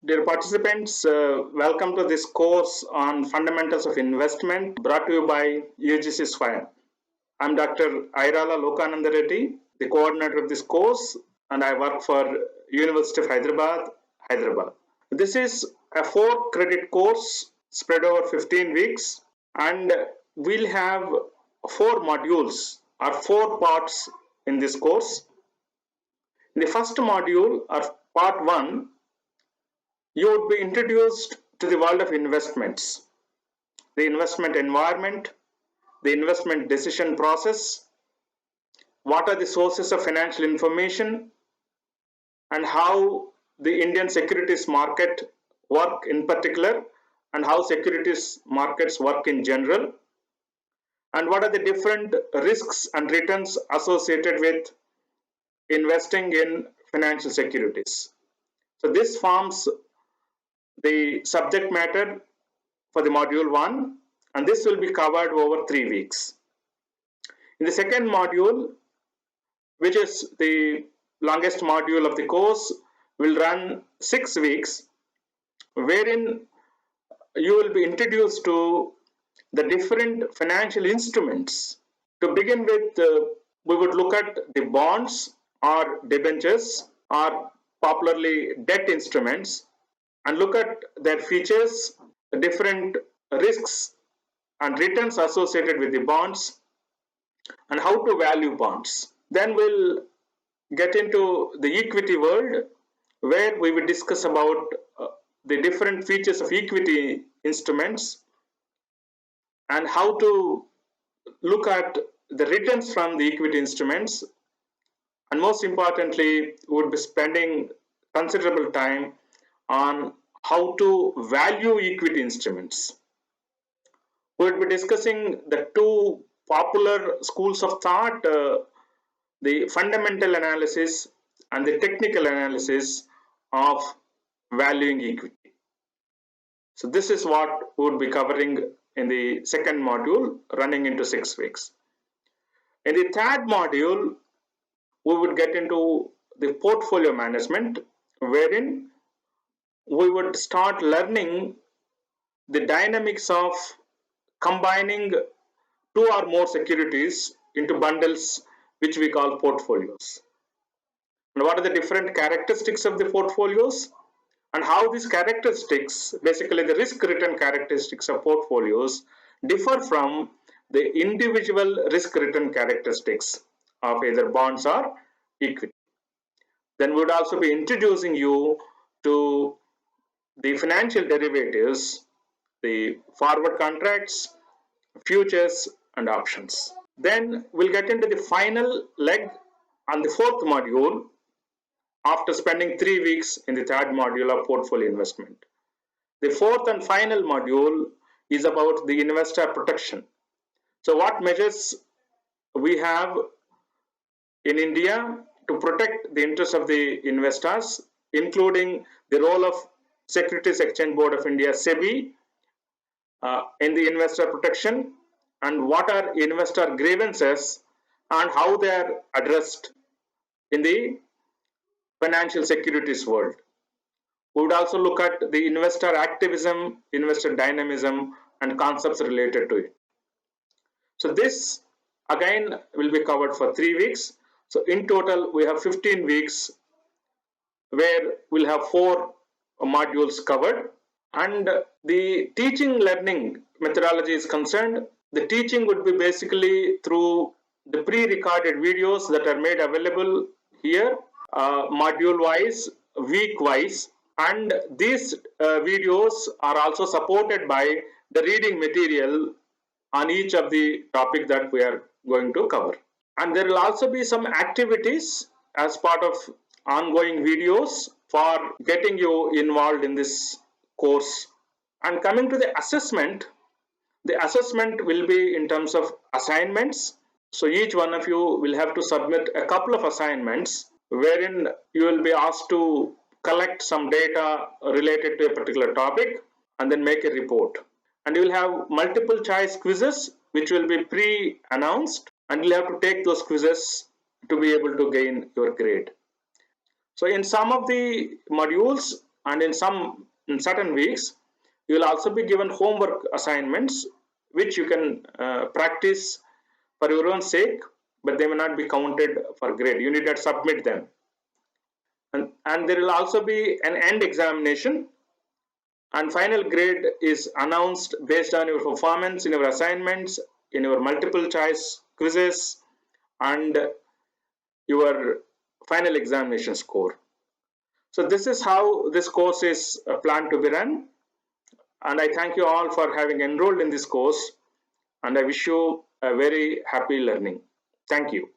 Dear participants, welcome to this course on fundamentals of investment brought to you by UGC SWAYAM. I'm Dr. Airala Lokananda Reddy, the coordinator of this course, and I work for University of Hyderabad, Hyderabad. This is a 4 credit course spread over 15 weeks, and we'll have 4 modules or 4 parts in this course. In the first module, or part 1, you would be introduced to the world of investments, the investment environment, the investment decision process, what are the sources of financial information, and how the Indian securities market work in particular, and how securities markets work in general, and what are the different risks and returns associated with investing in financial securities. So this forms the subject matter for the module 1, and this will be covered over 3 weeks. In the second module, which is the longest module of the course, will run 6 weeks, wherein you will be introduced to the different financial instruments. To begin with, we would look at the bonds or debentures or popularly debt instruments, and look at their features, the different risks and returns associated with the bonds, and how to value bonds. Then we'll get into the equity world, where we will discuss about the different features of equity instruments and how to look at the returns from the equity instruments. And most importantly, we would be spending considerable time on how to value equity instruments. We will be discussing the 2 popular schools of thought, the fundamental analysis and the technical analysis of valuing equity. So this is what we would be covering in the second module, running into 6 weeks. In the third module, we would get into the portfolio management, wherein we would start learning the dynamics of combining 2 or more securities into bundles, which we call portfolios. And what are the different characteristics of the portfolios, and how these characteristics, basically the risk return characteristics of portfolios, differ from the individual risk return characteristics of either bonds or equity. Then we would also be introducing you to the financial derivatives, the forward contracts, futures, and options. Then we'll get into the final leg on the 4th module after spending 3 weeks in the 3rd module of portfolio investment. The 4th and final module is about the investor protection. So what measures we have in India to protect the interests of the investors, including the role of Securities Exchange Board of India, SEBI, in the investor protection, and what are investor grievances and how they are addressed in the financial securities world. We would also look at the investor activism, investor dynamism, and concepts related to it. So this again will be covered for 3 weeks. So in total, we have 15 weeks where we'll have 4 modules covered. And the teaching learning methodology is concerned, the teaching would be basically through the pre-recorded videos that are made available here, module wise, week wise, and these videos are also supported by the reading material on each of the topic that we are going to cover. And there will also be some activities as part of ongoing videos for getting you involved in this course. And coming to the assessment will be in terms of assignments. So each one of you will have to submit a couple of assignments wherein you will be asked to collect some data related to a particular topic and then make a report. And you will have multiple choice quizzes which will be pre-announced, and you'll have to take those quizzes to be able to gain your grade. So in some of the modules, and in certain weeks you will also be given homework assignments which you can practice for your own sake, but they may not be counted for grade. You need to submit them. And there will also be an end examination, and final grade is announced based on your performance in your assignments, in your multiple choice quizzes, and your final examination score. So this is how this course is planned to be run, and I thank you all for having enrolled in this course, and I wish you a very happy learning. Thank you.